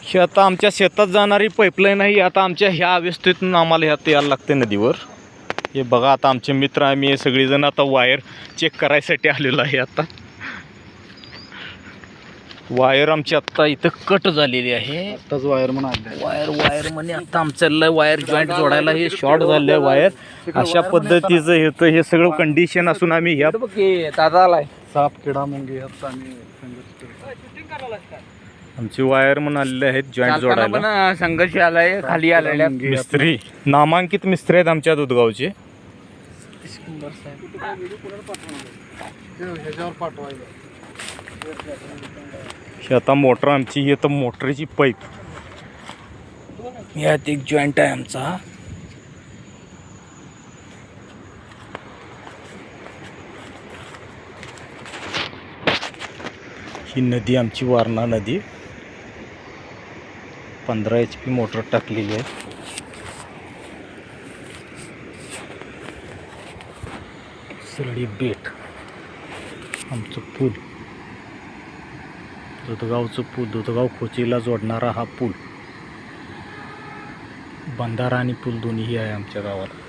ही आता आमच्या शेतात जाणारी पाईपलाईन आहे. आता आमच्या ह्या अवस्थेतून आम्हाला ह्यात यायला लागते नदीवर. हे बघा आता आमचे मित्र आम्ही सगळेजण आता वायर चेक करायसाठी आलेलो आहे. आता वायर आमची आत्ता इथं कट झालेली आहे. आत्ताच वायर म्हणून आले. वायर म्हणे आता आमच्याला वायर जॉईंट जोडायला हे शॉर्ट झाले वायर. अशा पद्धतीचं येतं हे सगळं कंडिशन असून आम्ही ह्या साप किडा मुंगी यात आम्ही आमची वायर म्हणून आलेले आहेत जॉईंट जोडायला. संघर्ष आलाय खाली आलेल्या मिस्त्री नामांकित मिस्त्री आहेत आमच्या दुधगावचे. ह्याच्यावर पाठवायला ही आता मोटर आमची ही आता मोटरची पाईप यात एक जॉईंट आहे आमचा. ही नदी आमची वारणा नदी 15 HP मोटर टाकलेली आहे. सरळी बेट आमचं पूल दुधगावचं पूल दुधगाव खोचीला जोडणारा हा पूल बंधारा आणि पूल दोन्हीही आहे आमच्या गावाला.